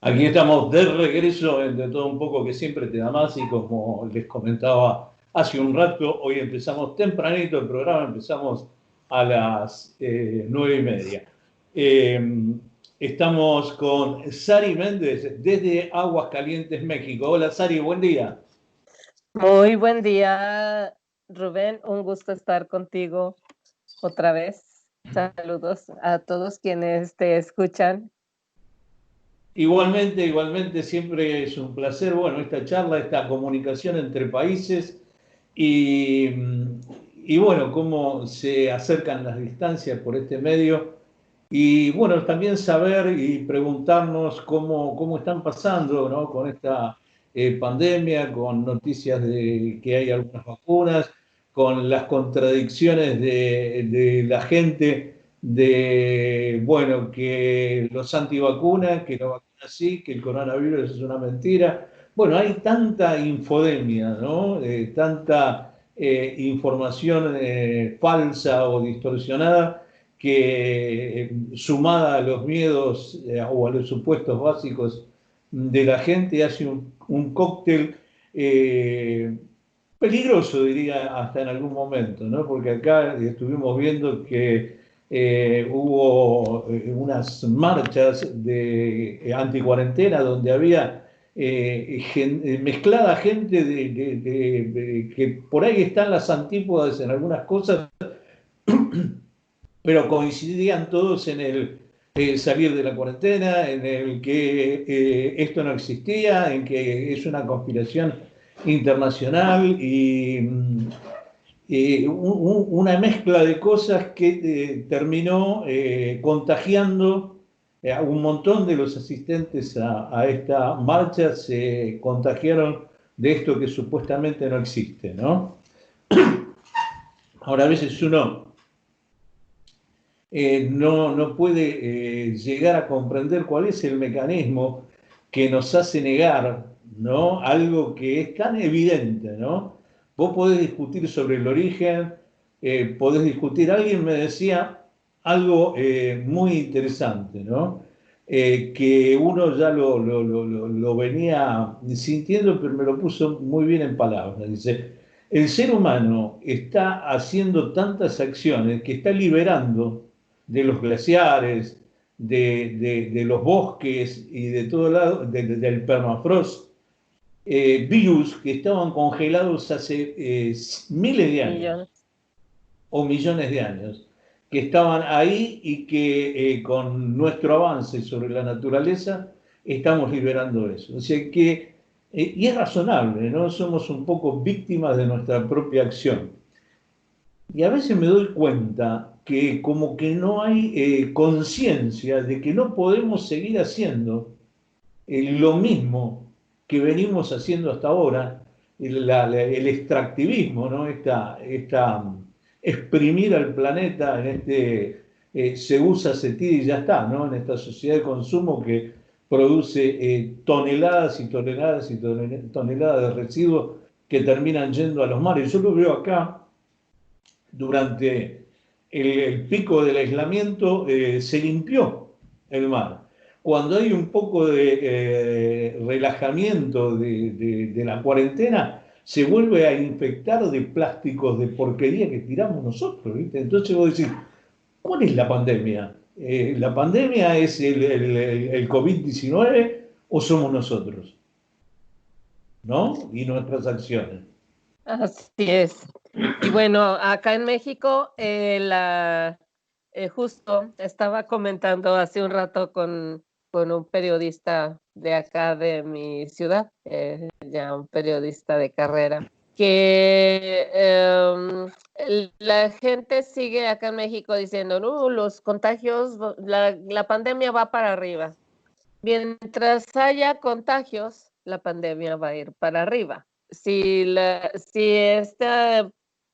Aquí estamos de regreso en De Todo Un Poco, que siempre te da más, y como les comentaba hace un rato, hoy empezamos tempranito el programa, empezamos a las 9:30. Estamos con Sari Méndez desde Aguascalientes, México. Hola Sari, buen día. Muy buen día, Rubén. Un gusto estar contigo otra vez. Saludos a todos quienes te escuchan. Igualmente, siempre es un placer, bueno, esta charla, esta comunicación entre países y, y bueno, cómo se acercan las distancias por este medio y bueno, también saber y preguntarnos cómo están pasando, ¿no? Con esta pandemia, con noticias de que hay algunas vacunas, con las contradicciones de la gente, de, bueno, que los antivacunas, que no vacunan sí, que el coronavirus es una mentira. Bueno, hay tanta infodemia, ¿no? Tanta información falsa o distorsionada que sumada a los miedos o a los supuestos básicos de la gente hace un cóctel peligroso, diría, hasta en algún momento, ¿no? Porque acá estuvimos viendo que hubo unas marchas de anticuarentena donde había mezclada gente que por ahí están las antípodas en algunas cosas, pero coincidían todos en el salir de la cuarentena, en el que esto no existía, en que es una conspiración internacional y una mezcla de cosas que terminó contagiando a un montón de los asistentes a esta marcha, se contagiaron de esto que supuestamente no existe, ¿no? Ahora a veces uno no puede llegar a comprender cuál es el mecanismo que nos hace negar, ¿no? Algo que es tan evidente, ¿no? Vos podés discutir sobre el origen, podés discutir, alguien me decía algo muy interesante, ¿no? Que uno ya lo venía sintiendo, pero me lo puso muy bien en palabras. Dice, el ser humano está haciendo tantas acciones que está liberando de los glaciares, de los bosques y de todo lado, del permafrost, virus que estaban congelados hace miles de años o millones de años, que estaban ahí y que con nuestro avance sobre la naturaleza estamos liberando eso. O sea que, y es razonable, ¿no? Somos un poco víctimas de nuestra propia acción. Y a veces me doy cuenta que como que no hay conciencia de que no podemos seguir haciendo lo mismo que venimos haciendo hasta ahora, el extractivismo, ¿no? Exprimir al planeta en este se usa, se tira y ya está, ¿no? En esta sociedad de consumo que produce toneladas y toneladas y toneladas de residuos que terminan yendo a los mares. Yo lo veo acá durante el pico del aislamiento, se limpió el mar. Cuando hay un poco de relajamiento de la cuarentena, se vuelve a infectar de plásticos de porquería que tiramos nosotros, ¿viste? Entonces vos decís, ¿cuál es la pandemia? ¿La pandemia es el COVID-19 o somos nosotros? ¿No? Y nuestras acciones. Así es. Y bueno, acá en México, justo estaba comentando hace un rato con un periodista de acá de mi ciudad, ya un periodista de carrera, que la gente sigue acá en México diciendo, no, los contagios, la pandemia va para arriba. Mientras haya contagios, la pandemia va a ir para arriba. Si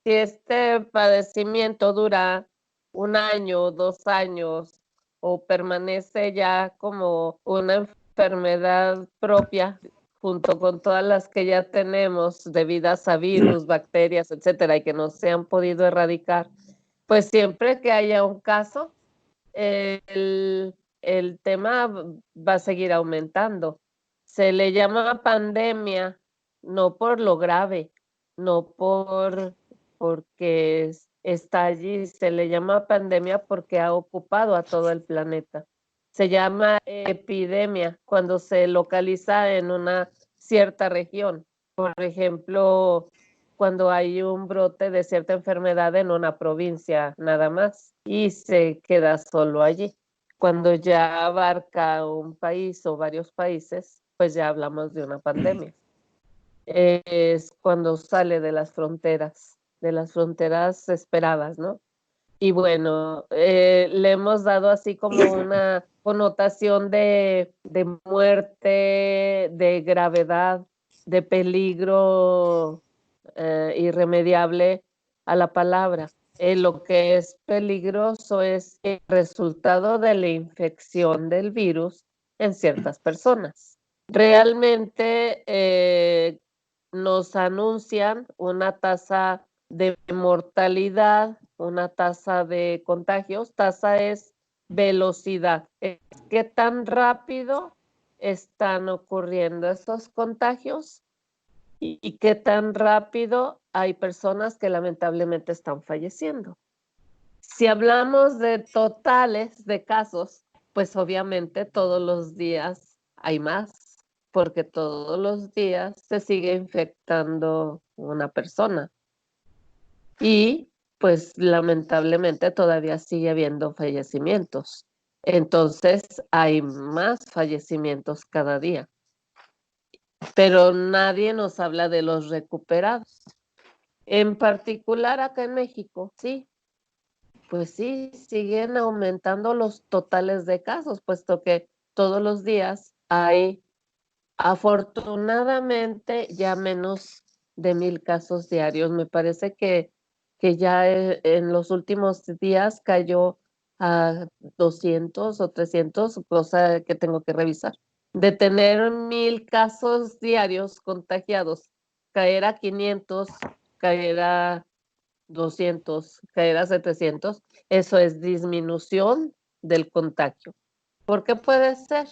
este padecimiento dura 1 año, 2 años, o permanece ya como una enfermedad propia, junto con todas las que ya tenemos debidas a virus, bacterias, etcétera, y que no se han podido erradicar, pues siempre que haya un caso, el tema va a seguir aumentando. Se le llama pandemia no por lo grave, no porque está allí, se le llama pandemia porque ha ocupado a todo el planeta. Se llama epidemia cuando se localiza en una cierta región. Por ejemplo, cuando hay un brote de cierta enfermedad en una provincia nada más y se queda solo allí. Cuando ya abarca un país o varios países, pues ya hablamos de una pandemia. Es cuando sale de las fronteras esperadas, ¿no? Y bueno, le hemos dado así como una connotación de muerte, de gravedad, de peligro irremediable a la palabra. Lo que es peligroso es el resultado de la infección del virus en ciertas personas. Realmente nos anuncian una tasa de mortalidad, una tasa de contagios. Tasa es velocidad. ¿Qué tan rápido están ocurriendo estos contagios? ¿Y qué tan rápido hay personas que lamentablemente están falleciendo? Si hablamos de totales de casos, pues obviamente todos los días hay más, porque todos los días se sigue infectando una persona. Y pues lamentablemente todavía sigue habiendo fallecimientos. Entonces hay más fallecimientos cada día. Pero nadie nos habla de los recuperados. En particular acá en México, sí, pues sí, siguen aumentando los totales de casos, puesto que todos los días hay, afortunadamente, ya menos de 1,000 casos diarios. Me parece que ya en los últimos días cayó a 200 o 300, cosa que tengo que revisar. De tener 1,000 casos diarios contagiados, caer a 500, caer a 200, caer a 700, eso es disminución del contagio. ¿Por qué puede ser?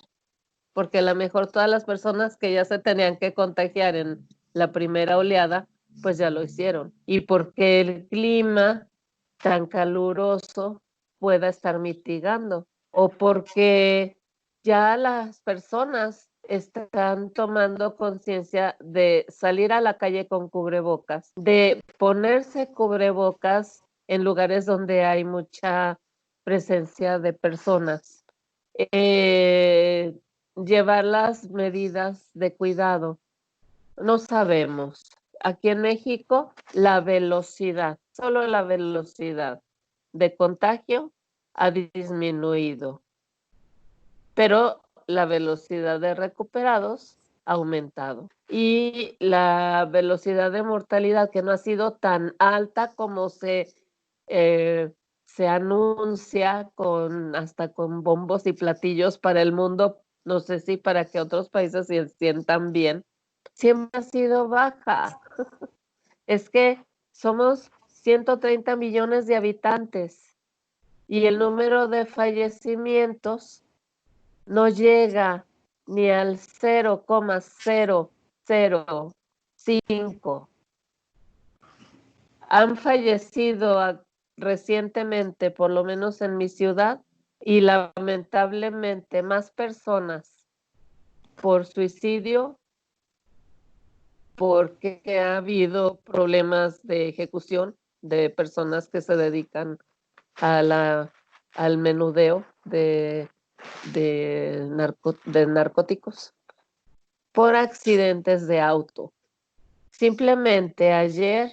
Porque a lo mejor todas las personas que ya se tenían que contagiar en la primera oleada, pues ya lo hicieron. Y porque el clima tan caluroso pueda estar mitigando, o porque ya las personas están tomando conciencia de salir a la calle con cubrebocas, de ponerse cubrebocas en lugares donde hay mucha presencia de personas. Llevar las medidas de cuidado. No sabemos. Aquí en México, la velocidad, solo la velocidad de contagio ha disminuido, pero la velocidad de recuperados ha aumentado. Y la velocidad de mortalidad, que no ha sido tan alta como se anuncia hasta con bombos y platillos para el mundo, no sé si para que otros países se sientan bien, siempre ha sido baja. Es que somos 130 millones de habitantes y el número de fallecimientos no llega ni al 0,005. Han fallecido recientemente, por lo menos en mi ciudad, y lamentablemente más personas por suicidio, porque ha habido problemas de ejecución de personas que se dedican al menudeo de narcóticos, por accidentes de auto. Simplemente ayer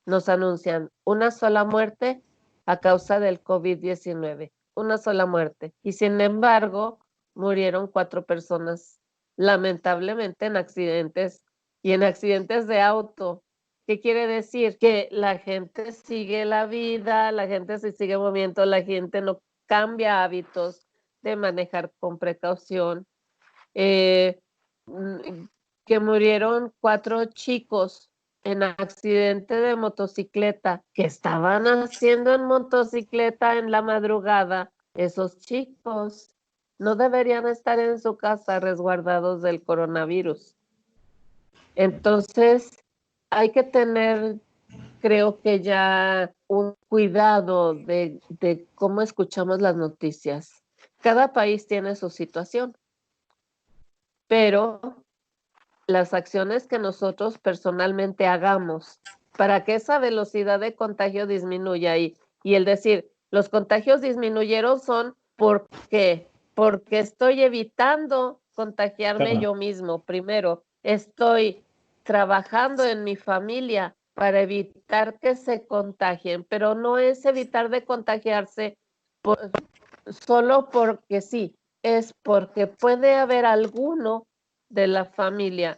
nos anuncian una sola muerte a causa del COVID-19, una sola muerte. Y sin embargo, murieron 4 personas, lamentablemente en accidentes de auto. ¿Qué quiere decir? Que la gente sigue la vida, la gente se sigue moviendo, la gente no cambia hábitos de manejar con precaución. que murieron 4 chicos en accidente de motocicleta, que estaban haciendo en motocicleta en la madrugada. Esos chicos no deberían estar en su casa resguardados del coronavirus. Entonces, hay que tener, creo que ya un cuidado de cómo escuchamos las noticias. Cada país tiene su situación, pero las acciones que nosotros personalmente hagamos para que esa velocidad de contagio disminuya y el decir, los contagios disminuyeron son porque estoy evitando contagiarme Claro. yo mismo. Primero, estoy trabajando en mi familia para evitar que se contagien, pero no es evitar de contagiarse solo porque sí, es porque puede haber alguno de la familia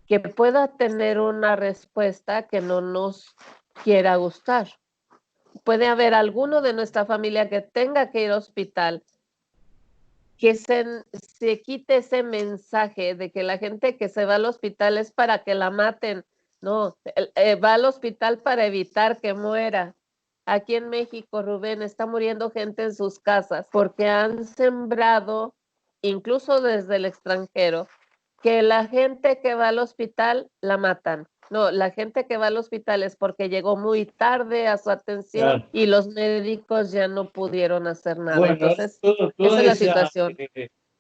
que pueda tener una respuesta que no nos quiera gustar. Puede haber alguno de nuestra familia que tenga que ir al hospital, que se quite ese mensaje de que la gente que se va al hospital es para que la maten. No, va al hospital para evitar que muera. Aquí en México, Rubén, está muriendo gente en sus casas porque han sembrado, incluso desde el extranjero, que la gente que va al hospital la matan. No, la gente que va al hospital es porque llegó muy tarde a su atención Claro. y los médicos ya no pudieron hacer nada. Bueno, Entonces, esa toda es la situación.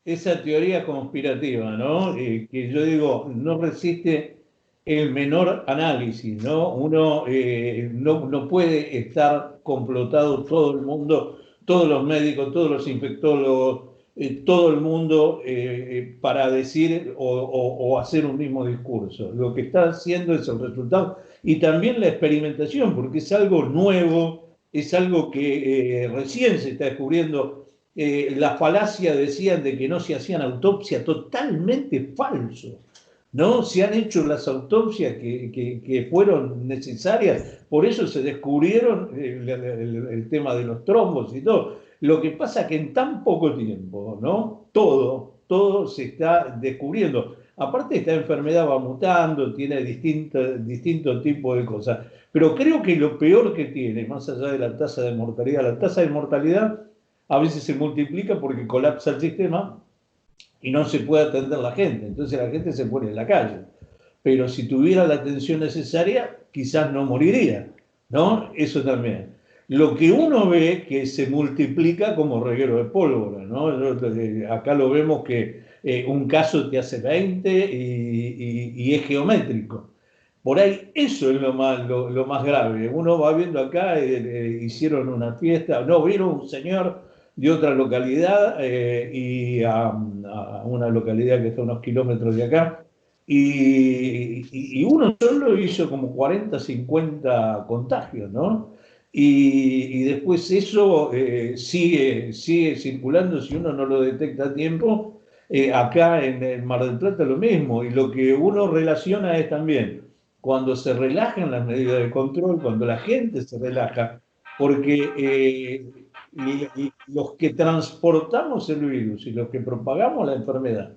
esa teoría conspirativa, ¿no? Que yo digo, no resiste el menor análisis, ¿no? Uno no puede estar complotado todo el mundo, todos los médicos, todos los infectólogos, todo el mundo para decir o hacer un mismo discurso. Lo que está haciendo es el resultado y también la experimentación, porque es algo nuevo, es algo que recién se está descubriendo. Las falacias decían de que no se hacían autopsias, totalmente falso. ¿No? Se han hecho las autopsias que fueron necesarias, por eso se descubrieron el tema de los trombos y todo. Lo que pasa es que en tan poco tiempo, ¿no? Todo se está descubriendo. Aparte, esta enfermedad va mutando, tiene distintos tipos de cosas. Pero creo que lo peor que tiene, más allá de la tasa de mortalidad a veces se multiplica porque colapsa el sistema y no se puede atender la gente. Entonces la gente se pone en la calle. Pero si tuviera la atención necesaria, quizás no moriría, ¿no? Eso también. Lo que uno ve que se multiplica como reguero de pólvora, ¿no? Acá lo vemos que un caso te hace 20 y es geométrico. Por ahí eso es lo más grave. Uno va viendo acá, hicieron una fiesta, no, vieron un señor de otra localidad y a una localidad que está a unos kilómetros de acá, y uno solo hizo como 40, 50 contagios, ¿no? Y después eso sigue circulando si uno no lo detecta a tiempo. Acá en el Mar del Plata lo mismo, y lo que uno relaciona es también cuando se relajan las medidas de control, cuando la gente se relaja, porque los que transportamos el virus y los que propagamos la enfermedad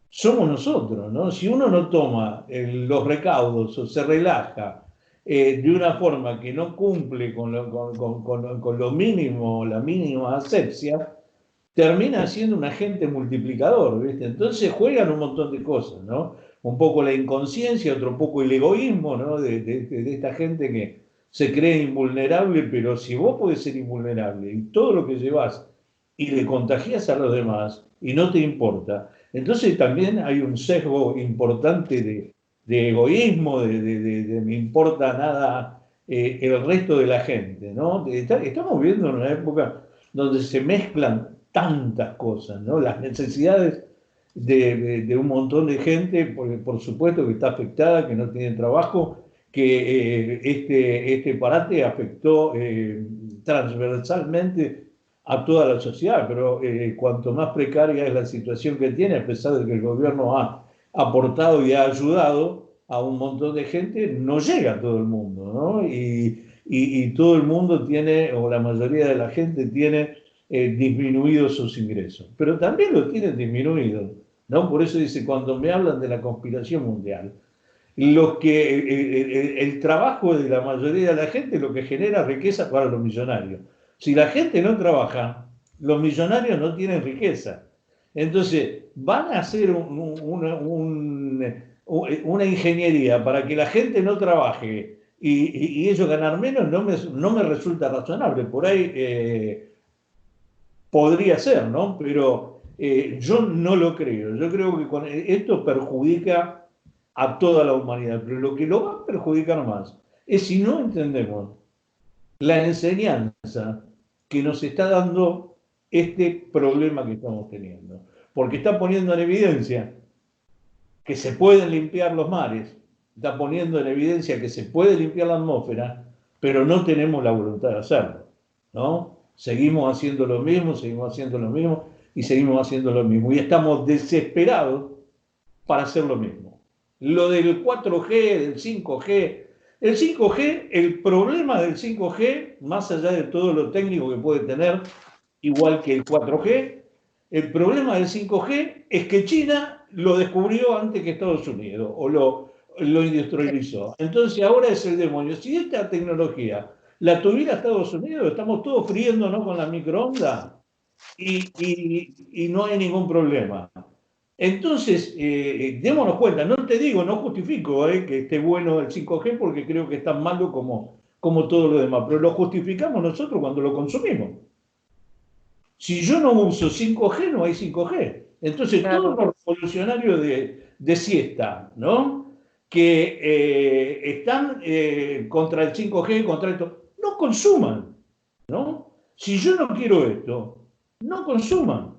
somos nosotros, ¿no? Si uno no toma los recaudos o se relaja de una forma que no cumple con lo mínimo, la mínima asepsia, termina siendo un agente multiplicador, ¿viste? Entonces juegan un montón de cosas, ¿no? Un poco la inconsciencia, otro poco el egoísmo, ¿no? De esta gente que se cree invulnerable, pero si vos podés ser invulnerable y todo lo que llevas y le contagias a los demás y no te importa, entonces también hay un sesgo importante de egoísmo, de me importa nada el resto de la gente, ¿no? Estamos viviendo en una época donde se mezclan tantas cosas, ¿no? Las necesidades de un montón de gente, porque por supuesto que está afectada, que no tiene trabajo, que este parate afectó transversalmente a toda la sociedad, pero cuanto más precaria es la situación que tiene, a pesar de que el gobierno ha aportado y ha ayudado a un montón de gente, no llega a todo el mundo, ¿no? Y todo el mundo tiene, o la mayoría de la gente tiene disminuidos sus ingresos, pero también lo tienen disminuidos ¿no? Por eso dice, cuando me hablan de la conspiración mundial, el trabajo de la mayoría de la gente lo que genera riqueza para los millonarios. Si la gente no trabaja, los millonarios no tienen riqueza. Entonces, van a hacer una ingeniería para que la gente no trabaje y ellos ganar menos, no me resulta razonable. Por ahí podría ser, ¿no? Pero yo no lo creo. Yo creo que esto perjudica a toda la humanidad, pero lo que lo va a perjudicar más es si no entendemos la enseñanza que nos está dando este problema que estamos teniendo, porque está poniendo en evidencia que se pueden limpiar los mares, está poniendo en evidencia que se puede limpiar la atmósfera, pero no tenemos la voluntad de hacerlo, ¿no? Seguimos haciendo lo mismo, seguimos haciendo lo mismo y seguimos haciendo lo mismo. Y estamos desesperados para hacer lo mismo. Lo del 4G, del 5G. El 5G, el problema del 5G, más allá de todo lo técnico que puede tener, igual que el 4G, el problema del 5G es que China lo descubrió antes que Estados Unidos, o lo industrializó. Entonces ahora es el demonio. Si esta tecnología la tuviera Estados Unidos, estamos todos friéndonos con la microondas y no hay ningún problema. Entonces, démonos cuenta, no te digo, no justifico que esté bueno el 5G porque creo que es tan malo como todo lo demás, pero lo justificamos nosotros cuando lo consumimos. Si yo no uso 5G, no hay 5G. Entonces, todos los revolucionarios de siesta, ¿no? Que están contra el 5G, contra esto, no consuman, ¿no? Si yo no quiero esto, no consuman.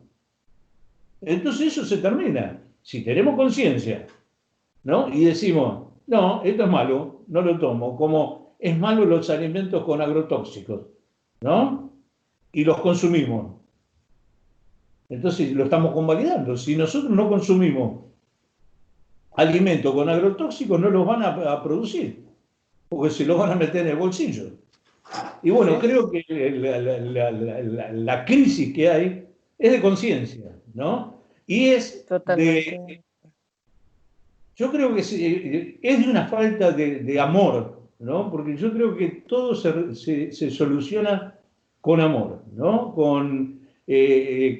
Entonces eso se termina. Si tenemos conciencia, ¿no? Y decimos, no, esto es malo, no lo tomo, como es malo los alimentos con agrotóxicos, ¿no? Y los consumimos. Entonces lo estamos convalidando. Si nosotros no consumimos alimentos con agrotóxicos, no los van a producir, porque se los van a meter en el bolsillo. Y bueno, creo que la crisis que hay es de conciencia, ¿no? Y es Totalmente. yo creo que es de una falta de amor, ¿no? Porque yo creo que todo se soluciona con amor, ¿no? Con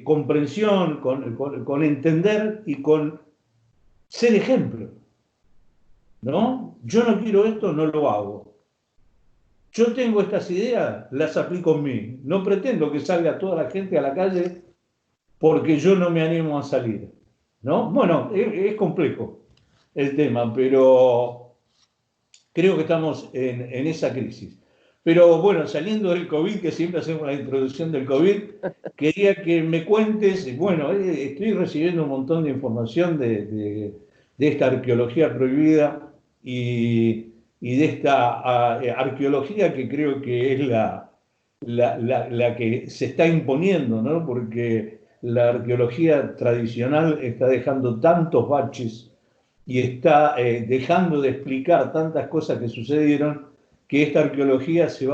comprensión, con entender y con ser ejemplo, ¿no? Yo no quiero esto, no lo hago. Yo tengo estas ideas, las aplico en mí. No pretendo que salga toda la gente a la calle porque yo no me animo a salir, ¿no? Bueno, es complejo el tema, pero creo que estamos en esa crisis. Pero bueno, saliendo del COVID, que siempre hacemos la introducción del COVID, quería que me cuentes, bueno, estoy recibiendo un montón de información de esta arqueología prohibida y de esta arqueología que creo que es la que se está imponiendo, ¿no? Porque la arqueología tradicional está dejando tantos baches y está dejando de explicar tantas cosas que sucedieron que esta arqueología se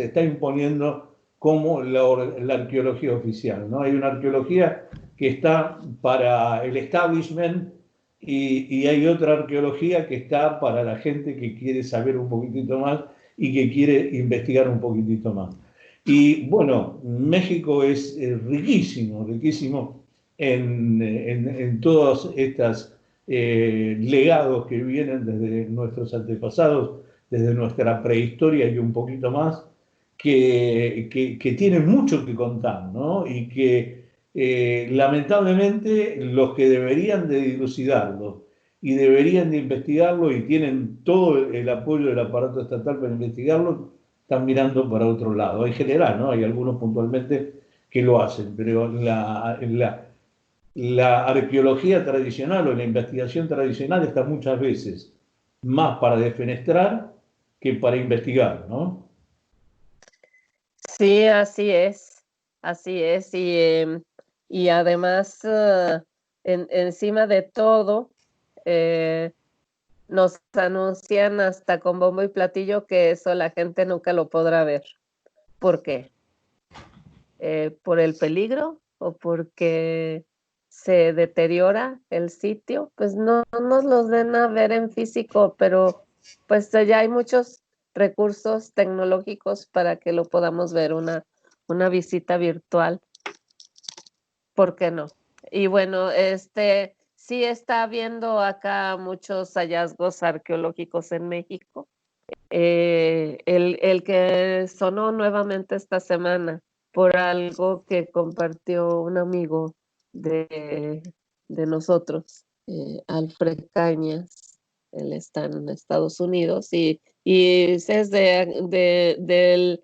está imponiendo como la arqueología oficial, ¿no? Hay una arqueología que está para el establishment y hay otra arqueología que está para la gente que quiere saber un poquitito más y que quiere investigar un poquitito más. Y bueno, México es riquísimo, riquísimo en todas estas legados que vienen desde nuestros antepasados, desde nuestra prehistoria y un poquito más, que tienen mucho que contar, ¿no? Y que lamentablemente los que deberían de dilucidarlo y deberían de investigarlo y tienen todo el apoyo del aparato estatal para investigarlo, están mirando para otro lado. En general, ¿no? Hay algunos puntualmente que lo hacen, pero la arqueología tradicional o la investigación tradicional está muchas veces más para defenestrar que para investigar, ¿no? Sí, así es, así es. Y además, encima de todo, nos anuncian hasta con bombo y platillo que eso la gente nunca lo podrá ver. ¿Por qué? ¿Por el peligro o porque se deteriora el sitio, pues no nos los den a ver en físico, pero pues ya hay muchos recursos tecnológicos para que lo podamos ver, una visita virtual, ¿por qué no? Y bueno, sí está habiendo acá muchos hallazgos arqueológicos en México. El que sonó nuevamente esta semana por algo que compartió un amigo de nosotros, Alfred Cañas. Él está en Estados Unidos y es del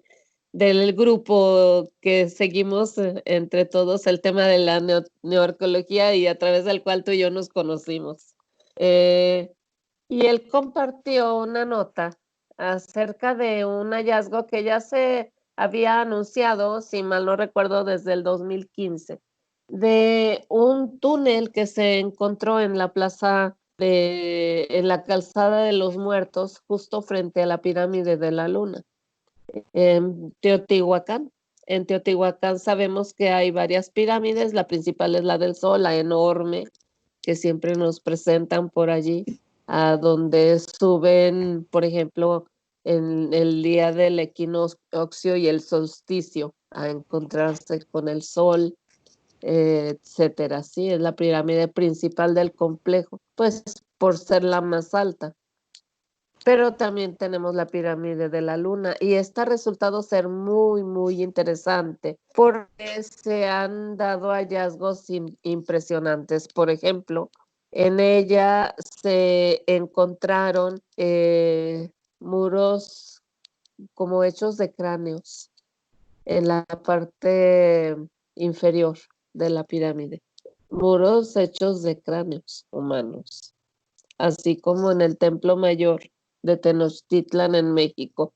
grupo que seguimos entre todos el tema de la neoarqueología y a través del cual tú y yo nos conocimos. Y él compartió una nota acerca de un hallazgo que ya se había anunciado, si mal no recuerdo, desde el 2015, de un túnel que se encontró en la en la calzada de los Muertos, justo frente a la pirámide de la Luna, en Teotihuacán. En Teotihuacán sabemos que hay varias pirámides, la principal es la del Sol, la enorme, que siempre nos presentan por allí, a donde suben, por ejemplo, en el día del equinoccio y el solsticio, a encontrarse con el sol, etcétera. Sí, es la pirámide principal del complejo, pues por ser la más alta. Pero también tenemos la pirámide de la Luna y esta ha resultado ser muy, muy interesante porque se han dado hallazgos impresionantes. Por ejemplo, en ella se encontraron muros como hechos de cráneos en la parte inferior de la pirámide. Muros hechos de cráneos humanos, así como en el Templo Mayor de Tenochtitlan en México.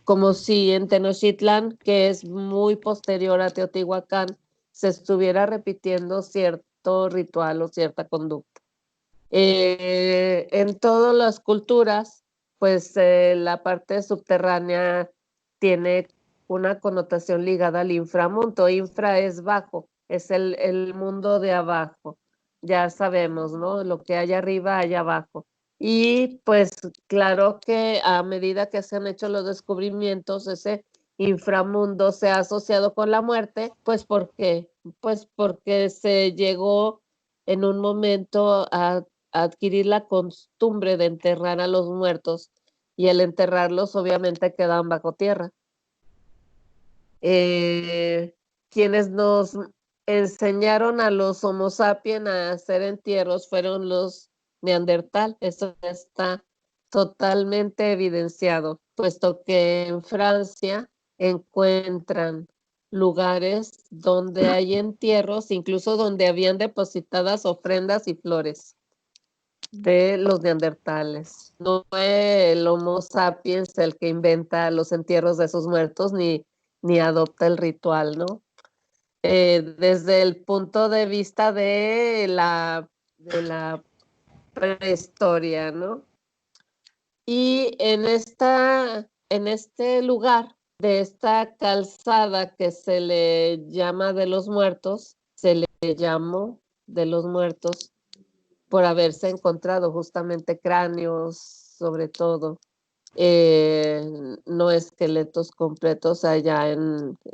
Como si en Tenochtitlan, que es muy posterior a Teotihuacán, se estuviera repitiendo cierto ritual o cierta conducta. En todas las culturas, pues la parte subterránea tiene una connotación ligada al inframundo. Infra es bajo, es el mundo de abajo. Ya sabemos, ¿no? Lo que hay arriba, hay abajo. Y pues claro que a medida que se han hecho los descubrimientos, ese inframundo se ha asociado con la muerte, pues ¿por qué? Pues porque se llegó en un momento a adquirir la costumbre de enterrar a los muertos y el enterrarlos obviamente quedan bajo tierra. Quienes nos enseñaron a los Homo sapiens a hacer entierros fueron los Neandertal. Eso está totalmente evidenciado, puesto que en Francia encuentran lugares donde hay entierros, incluso donde habían depositadas ofrendas y flores de los neandertales. No fue el Homo sapiens el que inventa los entierros de sus muertos ni adopta el ritual, ¿no? Desde el punto de vista de la prehistoria, ¿no? Y en este lugar, de esta calzada que se le llama de los muertos, se le llamó de los muertos por haberse encontrado justamente cráneos, sobre todo, no esqueletos completos allá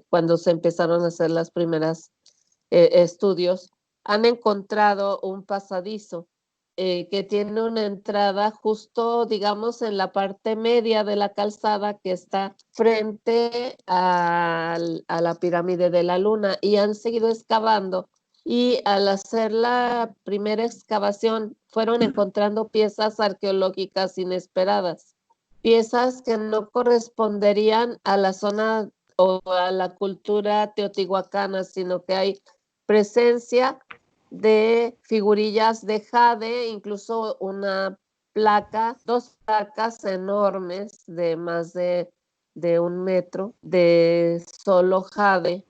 cuando se empezaron a hacer las primeras estudios, han encontrado un pasadizo que tiene una entrada justo, digamos, en la parte media de la calzada que está frente a la pirámide de la Luna y han seguido excavando y al hacer la primera excavación fueron encontrando piezas arqueológicas inesperadas, piezas que no corresponderían a la zona o a la cultura teotihuacana, sino que hay presencia de figurillas de jade, incluso una placa, dos placas enormes de más de 1 metro de solo jade,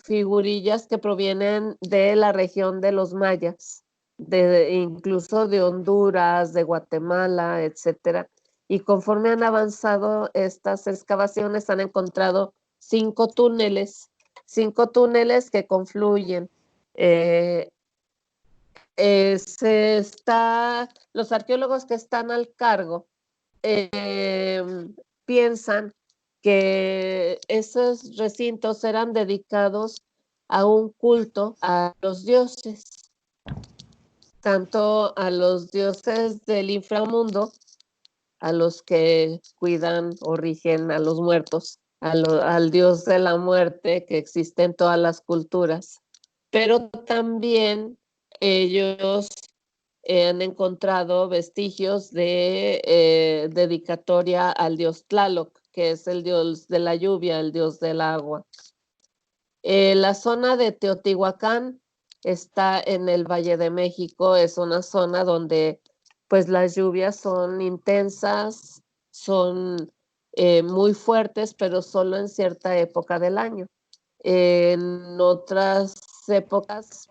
figurillas que provienen de la región de los mayas, incluso de Honduras, de Guatemala, etcétera. Y conforme han avanzado estas excavaciones, han encontrado 5 túneles que confluyen Los arqueólogos que están al cargo piensan que esos recintos eran dedicados a un culto a los dioses, tanto a los dioses del inframundo, a los que cuidan o rigen a los muertos, al dios de la muerte que existe en todas las culturas, pero también ellos han encontrado vestigios de dedicatoria al dios Tlaloc, que es el dios de la lluvia, el dios del agua. La zona de Teotihuacán está en el Valle de México, es una zona donde pues las lluvias son intensas, son muy fuertes, pero solo en cierta época del año. En otras épocas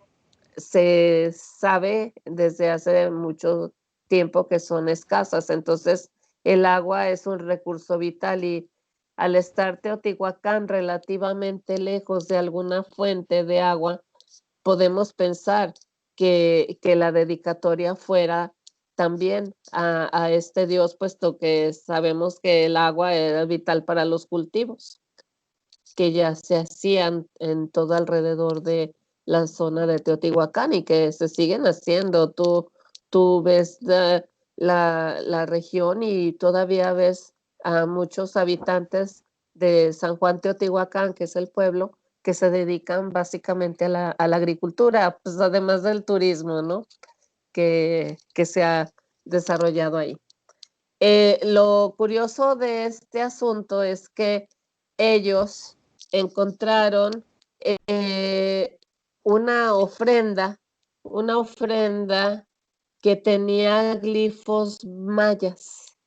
se sabe desde hace mucho tiempo que son escasas, entonces el agua es un recurso vital y al estar Teotihuacán relativamente lejos de alguna fuente de agua, podemos pensar que la dedicatoria fuera también a este dios, puesto que sabemos que el agua era vital para los cultivos que ya se hacían en todo alrededor de la zona de Teotihuacán y que se siguen haciendo. Tú ves la región y todavía ves a muchos habitantes de San Juan Teotihuacán, que es el pueblo, que se dedican básicamente a la agricultura, pues además del turismo, ¿no? Que se ha desarrollado ahí. Lo curioso de este asunto es que ellos encontraron una ofrenda que tenía glifos mayas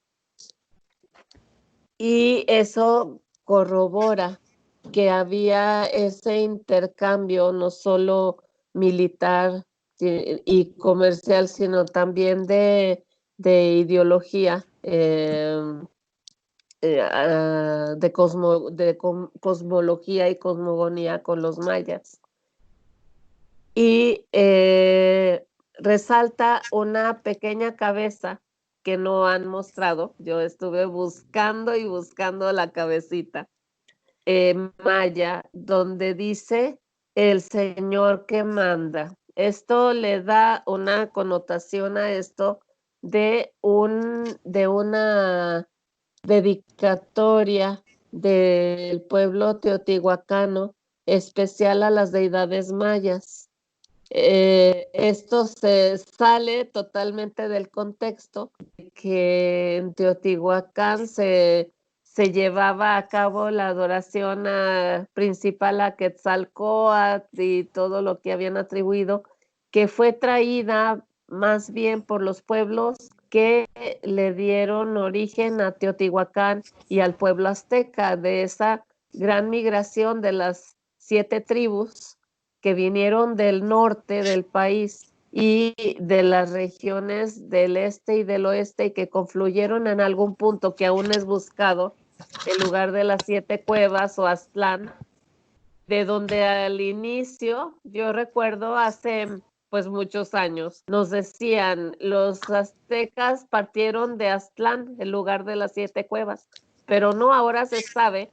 y eso corrobora que había ese intercambio no solo militar y comercial, sino también de ideología, de cosmología y cosmogonía con los mayas. Y resalta una pequeña cabeza que no han mostrado. Yo estuve buscando y buscando la cabecita maya, donde dice el Señor que manda. Esto le da una connotación a esto de una dedicatoria del pueblo teotihuacano especial a las deidades mayas. Esto se sale totalmente del contexto que en Teotihuacán se llevaba a cabo la adoración principal a Quetzalcóatl y todo lo que habían atribuido, que fue traída más bien por los pueblos que le dieron origen a Teotihuacán y al pueblo azteca, de esa gran migración de las 7 tribus que vinieron del norte del país y de las regiones del este y del oeste y que confluyeron en algún punto que aún es buscado, el lugar de las 7 cuevas o Aztlán, de donde al inicio, yo recuerdo hace pues muchos años, nos decían, los aztecas partieron de Aztlán, el lugar de las 7 cuevas, pero no, ahora se sabe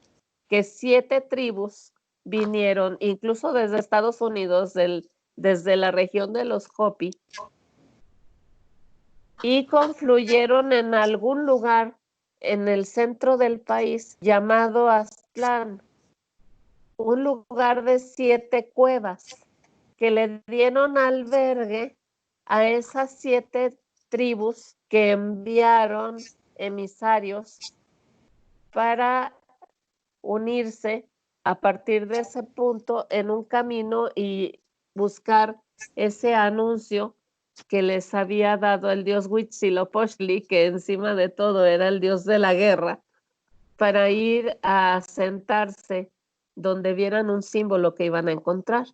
que 7 tribus vinieron, incluso desde Estados Unidos, desde la región de los Hopi, y confluyeron en algún lugar en el centro del país llamado Aztlán, un lugar de 7 cuevas que le dieron albergue a esas 7 tribus que enviaron emisarios para unirse a partir de ese punto en un camino y buscar ese anuncio que les había dado el dios Huitzilopochtli, que encima de todo era el dios de la guerra, para ir a sentarse donde vieran un símbolo que iban a encontrar.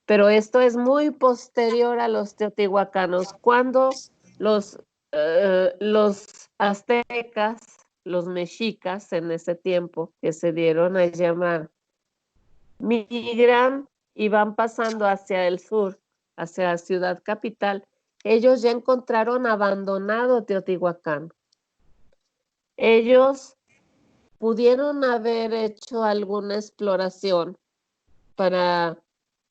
Pero esto es muy posterior a los teotihuacanos, cuando los aztecas, los mexicas en ese tiempo, que se dieron a llamar, migran y van pasando hacia el sur hacia Ciudad Capital, ellos ya encontraron abandonado Teotihuacán. Ellos pudieron haber hecho alguna exploración para,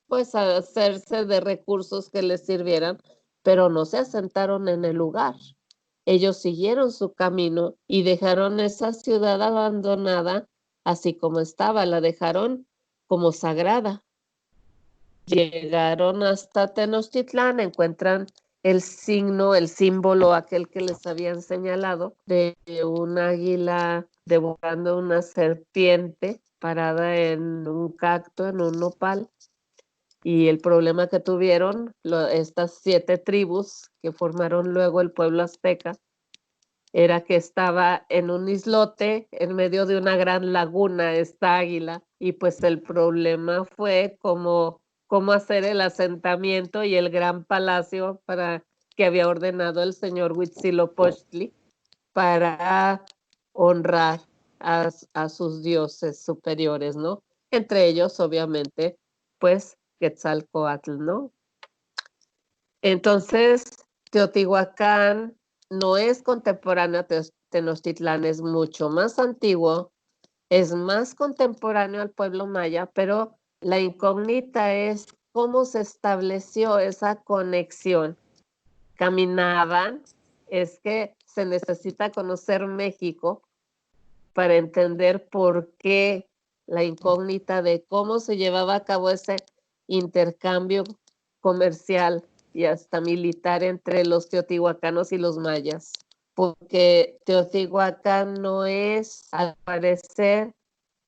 pues, hacerse de recursos que les sirvieran, pero no se asentaron en el lugar. Ellos siguieron su camino y dejaron esa ciudad abandonada así como estaba, la dejaron como sagrada. Llegaron hasta Tenochtitlán, encuentran el signo, el símbolo aquel que les habían señalado de un águila devorando una serpiente parada en un cacto, en un nopal. Y el problema que tuvieron estas 7 tribus que formaron luego el pueblo azteca era que estaba en un islote en medio de una gran laguna esta águila, y pues el problema fue cómo hacer el asentamiento y el gran palacio para que había ordenado el señor Huitzilopochtli para honrar a sus dioses superiores, ¿no? Entre ellos, obviamente, pues Quetzalcóatl, ¿no? Entonces, Teotihuacán no es contemporáneo a Tenochtitlán, es mucho más antiguo, es más contemporáneo al pueblo maya, pero la incógnita es cómo se estableció esa conexión. Caminaban, es que se necesita conocer México para entender por qué la incógnita de cómo se llevaba a cabo ese intercambio comercial y hasta militar entre los teotihuacanos y los mayas, porque Teotihuacán no es, al parecer,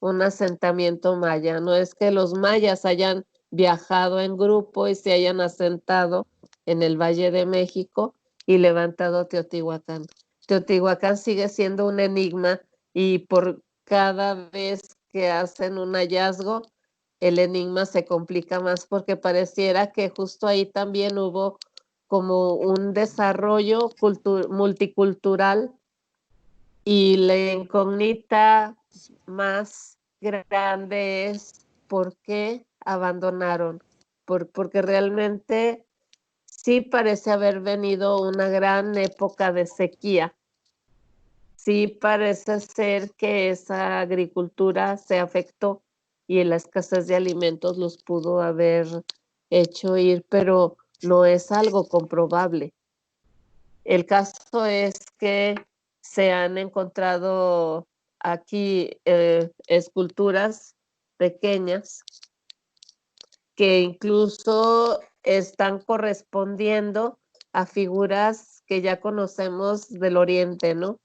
un asentamiento maya, no es que los mayas hayan viajado en grupo y se hayan asentado en el Valle de México y levantado Teotihuacán. Teotihuacán sigue siendo un enigma y por cada vez que hacen un hallazgo, el enigma se complica más porque pareciera que justo ahí también hubo como un desarrollo multicultural, y la incógnita más grande es por qué abandonaron, porque realmente sí parece haber venido una gran época de sequía. Sí parece ser que esa agricultura se afectó y la escasez de alimentos los pudo haber hecho ir, pero no es algo comprobable. El caso es que se han encontrado aquí esculturas pequeñas que incluso están correspondiendo a figuras que ya conocemos del Oriente, ¿no?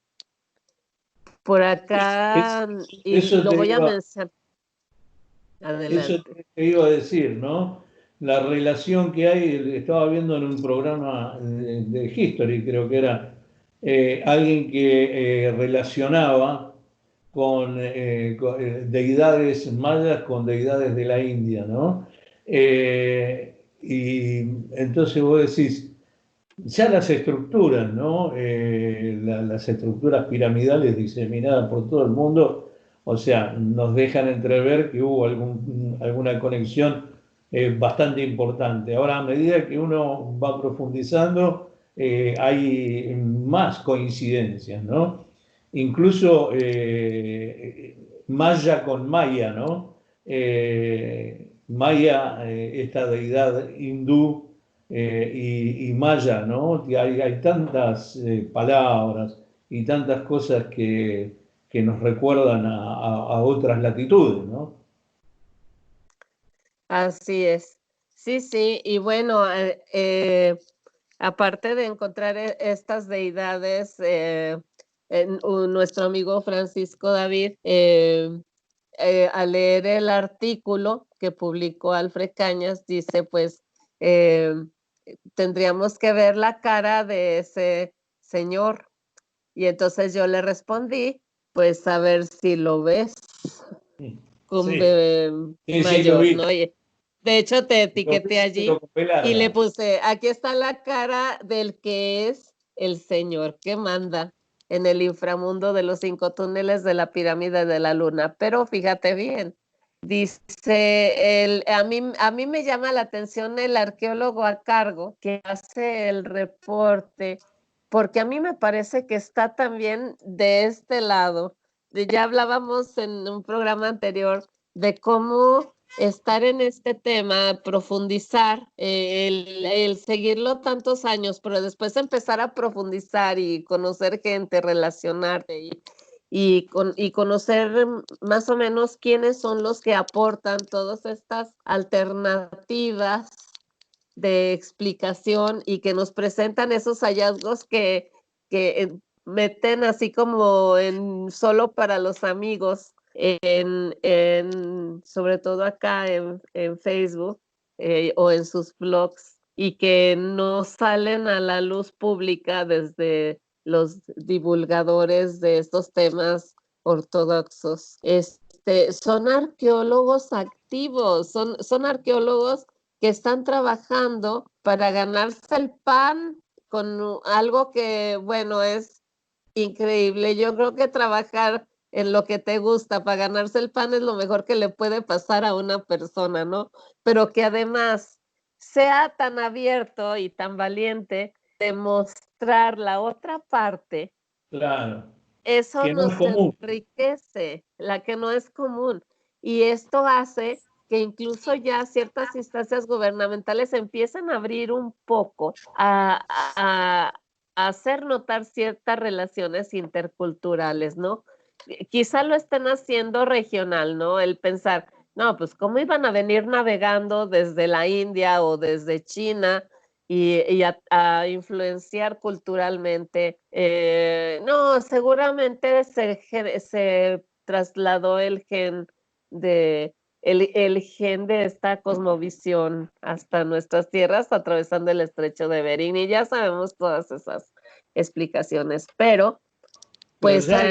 Por acá, y Eso lo te voy a iba, mencionar. eso Adelante. te iba a decir, ¿no? La relación que hay, estaba viendo en un programa de History, creo que era alguien que relacionaba con deidades mayas con deidades de la India, ¿no? Y entonces vos decís, ya las estructuras, ¿no? Las estructuras piramidales diseminadas por todo el mundo, o sea, nos dejan entrever que hubo alguna conexión bastante importante. Ahora, a medida que uno va profundizando, hay más coincidencias, ¿no? Incluso Maya con Maya, ¿no? Maya, esta deidad hindú, y maya, ¿no? Hay tantas palabras y tantas cosas que nos recuerdan a otras latitudes, ¿no? Así es. Sí, sí, y bueno, aparte de encontrar estas deidades, nuestro amigo Francisco David, al leer el artículo que publicó Alfred Cañas, dice, pues, eh, tendríamos que ver la cara de ese señor. Y entonces yo le respondí, pues, a ver si lo ves con Sí, sí, sí, lo mayor, vi. ¿no? De hecho, te Lo vi, etiqueté pero allí con P y le larga. puse, aquí está la cara del que es el señor que manda en el inframundo de los 5 túneles de la pirámide de la luna. Pero fíjate bien, Dice, a mí me llama la atención el arqueólogo a cargo que hace el reporte, porque a mí me parece que está también de este lado. Ya hablábamos en un programa anterior de cómo estar en este tema, profundizar, el seguirlo tantos años, pero después empezar a profundizar y conocer gente, relacionarte y conocer más o menos quiénes son los que aportan todas estas alternativas de explicación y que nos presentan esos hallazgos que meten así como en solo para los amigos, sobre todo acá en Facebook o en sus blogs, y que no salen a la luz pública desde los divulgadores de estos temas ortodoxos. Son arqueólogos activos, son arqueólogos que están trabajando para ganarse el pan con algo que, bueno, es increíble. Yo creo que trabajar en lo que te gusta para ganarse el pan es lo mejor que le puede pasar a una persona, ¿no? Pero que además sea tan abierto y tan valiente de mostrar la otra parte, Claro, eso que no es nos común. enriquece, la que no es común. Y esto hace que incluso ya ciertas instancias gubernamentales empiecen a abrir un poco a hacer notar ciertas relaciones interculturales, ¿no? Quizá lo estén haciendo regional, ¿no? El pensar, no, pues cómo iban a venir navegando desde la India o desde China y a influenciar culturalmente. No, seguramente se trasladó el gen de esta cosmovisión hasta nuestras tierras, atravesando el estrecho de Bering, y ya sabemos todas esas explicaciones, pero Pero pues ya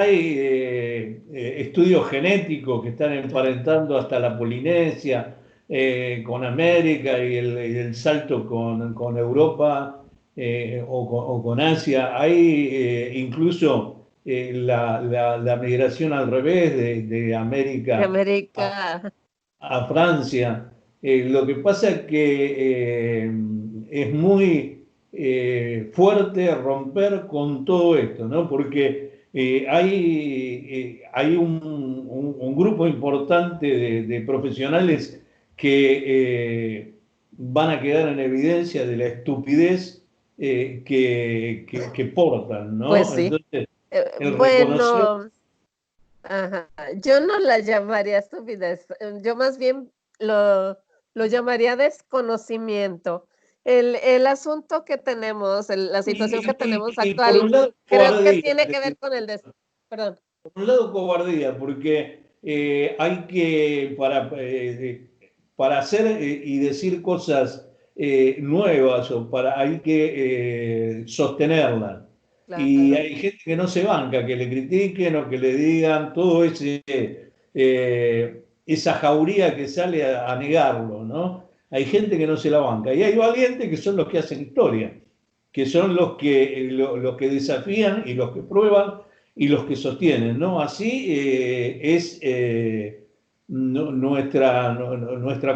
hay estudios genéticos que están emparentando hasta la Polinesia con América y el salto con Europa o con Asia. Hay incluso la migración al revés de de América América, a Francia. Lo que pasa es que es muy fuerte romper con todo esto, ¿no? Porque hay un grupo importante de profesionales que van a quedar en evidencia de la estupidez que portan, pues ¿no? sí. Entonces, el reconocer. Bueno, ajá, yo no la llamaría estupidez, yo más bien lo llamaría desconocimiento. El asunto que tenemos, la situación que tenemos Y por actual, un lado, creo que cobardía. tiene que ver con perdón. Por un lado, cobardía, porque hay que, para hacer y decir cosas nuevas, hay que sostenerlas. Y Claro. hay gente que no se banca, que le critiquen o que le digan todo esa jauría que sale a negarlo, ¿no? Hay gente que no se la banca. Y hay valientes que son los que hacen historia, que son los que desafían y los que prueban y los que sostienen, ¿no? Así es nuestra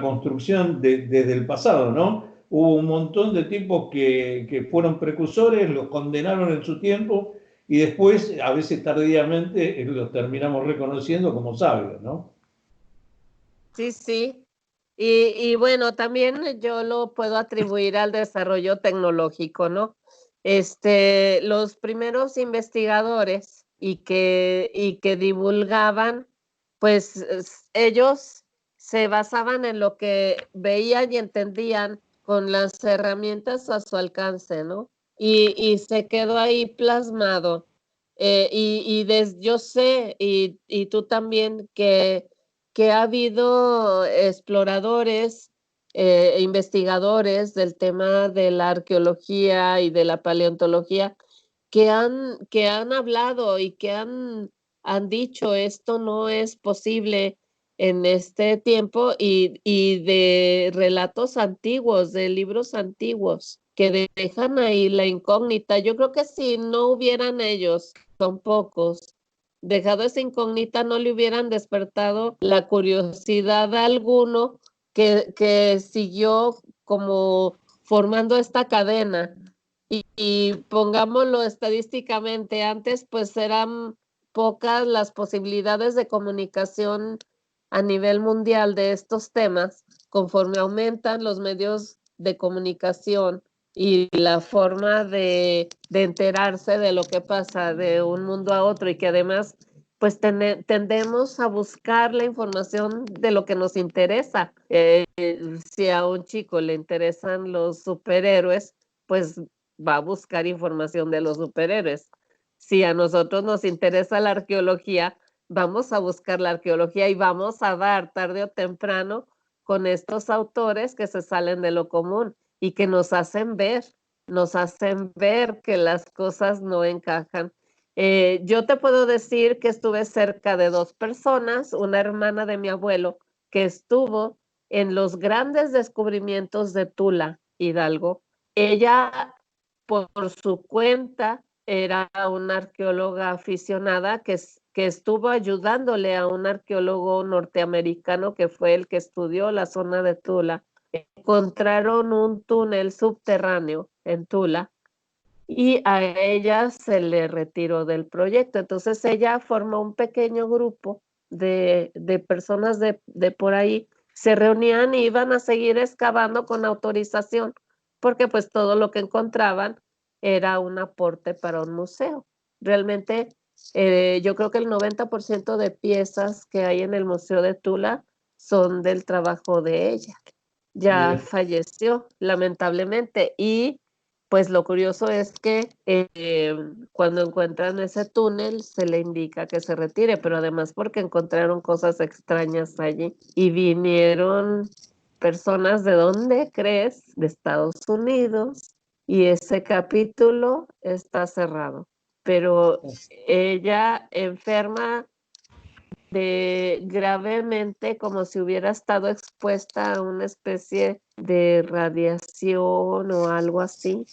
construcción desde el pasado, ¿no? Hubo un montón de tipos que fueron precursores, los condenaron en su tiempo y después, a veces tardíamente, los terminamos reconociendo como sabios, ¿no? Sí, sí. Y bueno, también yo lo puedo atribuir al desarrollo tecnológico, ¿no? Los primeros investigadores y que divulgaban, pues ellos se basaban en lo que veían y entendían con las herramientas a su alcance, ¿no? Y se quedó ahí plasmado. Yo sé, y tú también, que ha habido exploradores, investigadores del tema de la arqueología y de la paleontología que han hablado y que han dicho esto no es posible en este tiempo y de relatos antiguos, de libros antiguos que dejan ahí la incógnita. Yo creo que si no hubieran ellos, son pocos, dejado esa incógnita, no le hubieran despertado la curiosidad a alguno que siguió como formando esta cadena. Y pongámoslo estadísticamente, antes pues eran pocas las posibilidades de comunicación a nivel mundial de estos temas. Conforme aumentan los medios de comunicación y la forma de enterarse de lo que pasa de un mundo a otro, y que además pues tendemos a buscar la información de lo que nos interesa. Si a un chico le interesan los superhéroes, pues va a buscar información de los superhéroes. Si a nosotros nos interesa la arqueología, vamos a buscar la arqueología y vamos a dar tarde o temprano con estos autores que se salen de lo común y que nos hacen ver que las cosas no encajan. Yo te puedo decir que estuve cerca de 2 personas, una hermana de mi abuelo, que estuvo en los grandes descubrimientos de Tula, Hidalgo. Ella, por su cuenta, era una arqueóloga aficionada que estuvo ayudándole a un arqueólogo norteamericano que fue el que estudió la zona de Tula. Encontraron un túnel subterráneo en Tula y a ella se le retiró del proyecto. Entonces ella formó un pequeño grupo de personas de por ahí, se reunían y iban a seguir excavando con autorización, porque pues todo lo que encontraban era un aporte para un museo. Realmente yo creo que el 90% de piezas que hay en el Museo de Tula son del trabajo de ella. Ya Bien. falleció, lamentablemente, y pues lo curioso es que cuando encuentran ese túnel se le indica que se retire, pero además porque encontraron cosas extrañas allí y vinieron personas, ¿de dónde crees? De Estados Unidos, y ese capítulo está cerrado. Pero ella enferma gravemente, como si hubiera estado expuesta a una especie de radiación o algo así,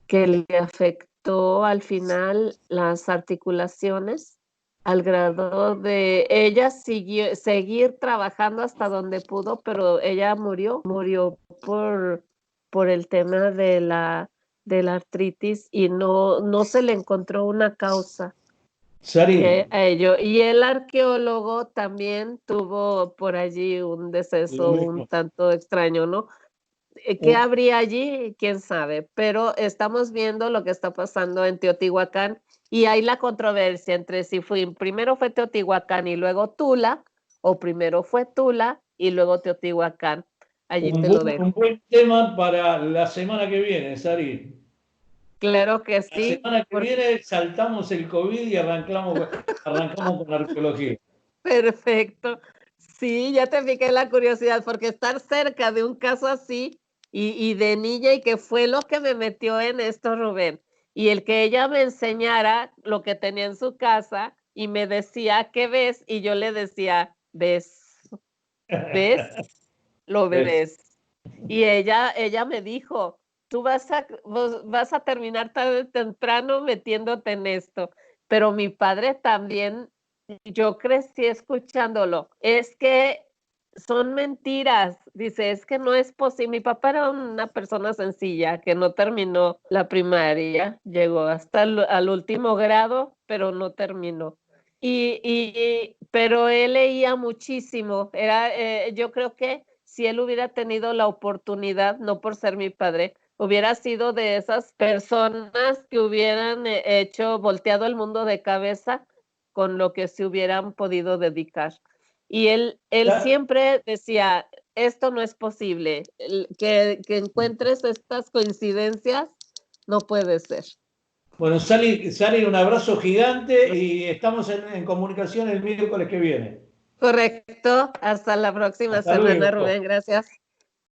que le afectó al final las articulaciones, al grado de ella seguir trabajando hasta donde pudo, pero ella murió por el tema de la artritis, y no se le encontró una causa Sari, a ello. Y el arqueólogo también tuvo por allí un lo deceso un mismo. tanto extraño, ¿no? ¿Qué habría allí? ¿Quién sabe? Pero estamos viendo lo que está pasando en Teotihuacán, y hay la controversia entre si primero fue Teotihuacán y luego Tula, o primero fue Tula y luego Teotihuacán. Allí te lo dejo. Un buen tema para la semana que viene, Sari. Claro que La sí. semana que viene saltamos el COVID y arrancamos con la arqueología. Perfecto. Sí, ya te piqué la curiosidad, porque estar cerca de un caso así y de niña, y que fue lo que me metió en esto, Rubén, y el que ella me enseñara lo que tenía en su casa y me decía, ¿qué ves? Y yo le decía, ¿ves? ¿Ves? Lo ves. Y ella me dijo, tú vas a terminar tarde o temprano metiéndote en esto. Pero mi padre también, yo crecí escuchándolo. Es que son mentiras. Dice, es que no es posible. Mi papá era una persona sencilla que no terminó la primaria, llegó hasta al último grado, pero no terminó. Pero él leía muchísimo. Yo creo que si él hubiera tenido la oportunidad, no por ser mi padre, hubiera sido de esas personas que hubieran volteado el mundo de cabeza con lo que se hubieran podido dedicar. Y él siempre decía, esto no es posible, que encuentres estas coincidencias, no puede ser. Bueno, Sari, un abrazo gigante y estamos en comunicación el miércoles que viene. Correcto, hasta la próxima Hasta semana, luego. Rubén, gracias.